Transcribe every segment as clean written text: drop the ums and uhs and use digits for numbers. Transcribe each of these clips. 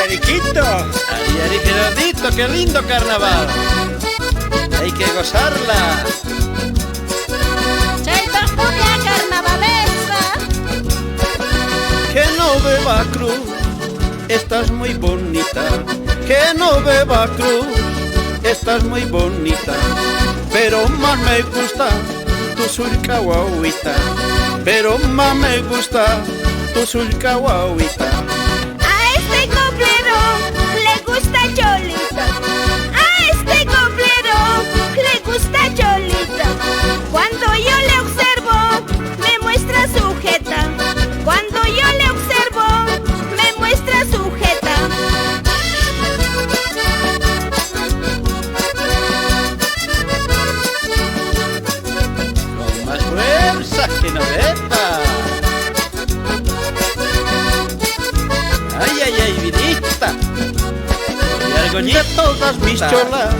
Ariquito, Gerardito, qué lindo carnaval. Hay que gozarla. Chaito cumbia carnavalesa. Que no beba cruz, estás muy bonita. Que no beba cruz, estás muy bonita. Pero más me gusta tu surcahuahuita. Pero más me gusta tu surcahuahuita. A este coplero le gusta Cholita. A este coplero le gusta Cholita. Cuando yo le observo, me muestra su jeta. Cuando yo le observo, me muestra su jeta. Con más fuerza que noveta. Ay, ay, ay, vidita. De todas mis cholas,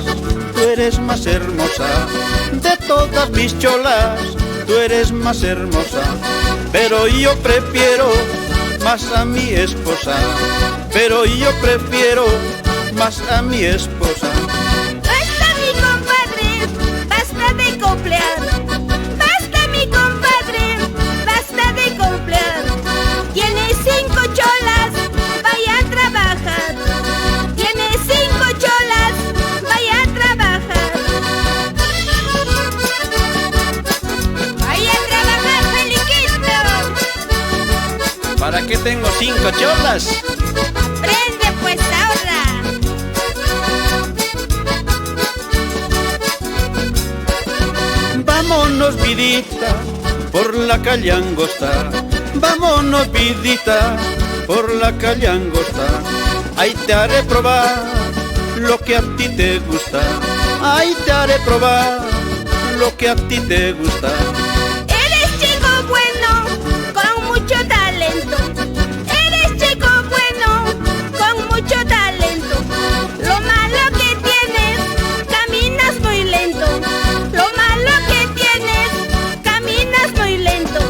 tú eres más hermosa. De todas mis cholas, tú eres más hermosa. Pero yo prefiero más a mi esposa. Pero yo prefiero más a mi esposa. Basta mi compadre, basta de coplear. Basta mi compadre, basta de coplear. Tiene 5 cholas, vaya a trabajar. Tiene 5 cholas, vaya a trabajar. Vaya a trabajar, Feliquito. ¿Para qué tengo 5 cholas? Prende pues ahora. Vámonos, vidita, por la calle angosta. Vámonos, vidita, por la calle angosta. Ahí te haré probar lo que a ti te gusta. Ahí te haré probar lo que a ti te gusta. Eres chico bueno, con mucho talento. Eres chico bueno, con mucho talento. Lo malo que tienes, caminas muy lento. Lo malo que tienes, caminas muy lento.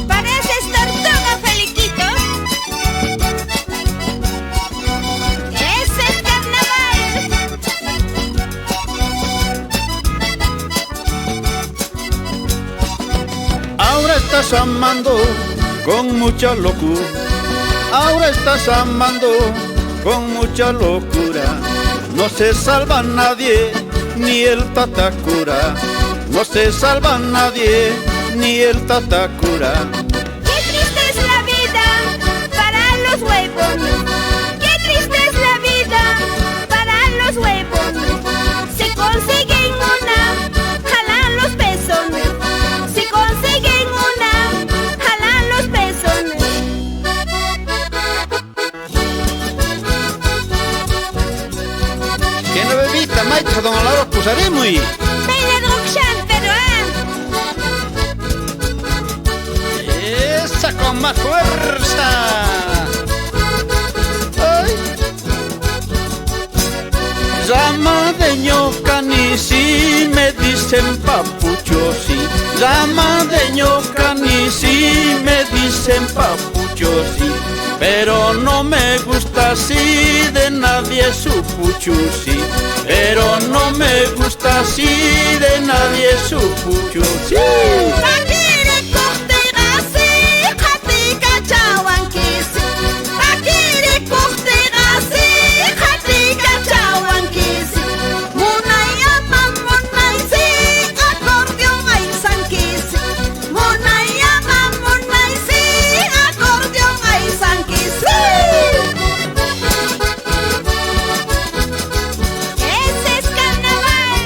Pareces tortuga, Feliquito. Ese es carnaval. Ahora estás amando con mucha locura. Ahora estás amando con mucha locura. No se salva nadie, ni el Tatacura. No se salva nadie, ni el Tatacura. Qué triste es la vida para los huevones. Qué triste es la vida para los huevones. Si consiguen una, jalan los pezones. Si consiguen una, jalan los pezones. Que no bebita, maestro, don Alaro, pusaremos y... Peine Druckshan, Peruán. ¡Esa con más fuerza! ¡Ay! Llama de ñocanisi, me dicen papuchosi. Llama de ñocanisi, me dicen papuchosi. Pero no me gusta así de nadie su puchusi. Pero no me gusta así de nadie su puchusi. Pakire corterasi, khatika chawankisi. Pakire corterasi, khatika chawankisi. Munayama munaisi, acordeón ay sankisi. Munayama munaisi, acordeón ay sankisi. Ese es carnaval.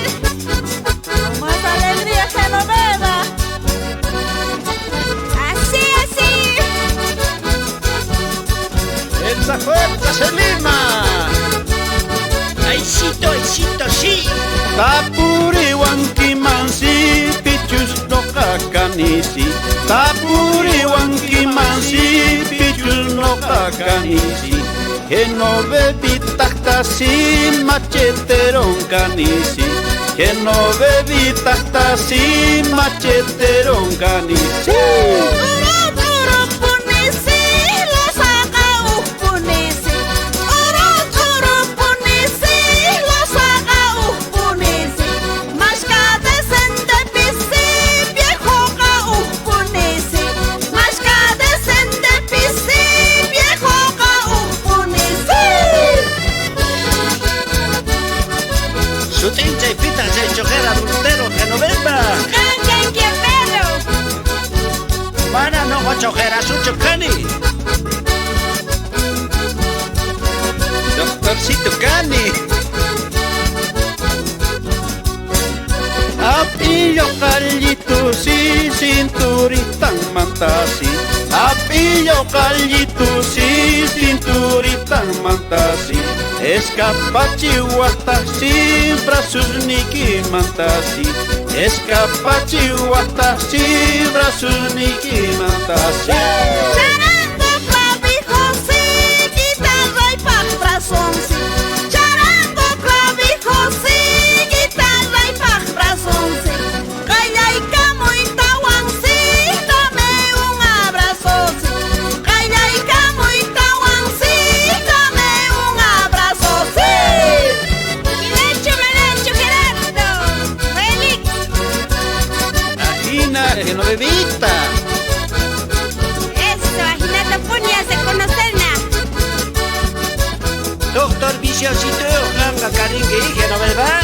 Con más alegría que no beba. Así, así. ¡Esa fuerza se lima! ¡Aisito, aisito, sí! Tapuri wanki mansi, pichus no kakanisi. Tapuri wanki mansi, pichus no kakanisi. Que no bebí tactasi, macheteron canisi. Que no bebí tactasi, macheteron canisi. Puro punisi, los chojera Suchocani. Doctorcito Cani. Apillo Carlitos y cinturita mantasi. Apillo Carlitos y cinturita mantasi. Escapachi guata sin brazos ni que mantasi. Escapachi guata sin brazos ni que mantasi. Charango clavijo sí, guitarra y pag brazón sí. Charango clavijo sí, guitarra y pag brazón sí. Calla y camo y tawan sí, dame un abrazo sí. Calla y camo y tawan sí, dame un abrazo sí. Milencho, Gerardo, Félix. Agina, que no bebita. Agina, te ponías de conocerla. Doctor Viciosito, Blanca Caringue, que no verdad.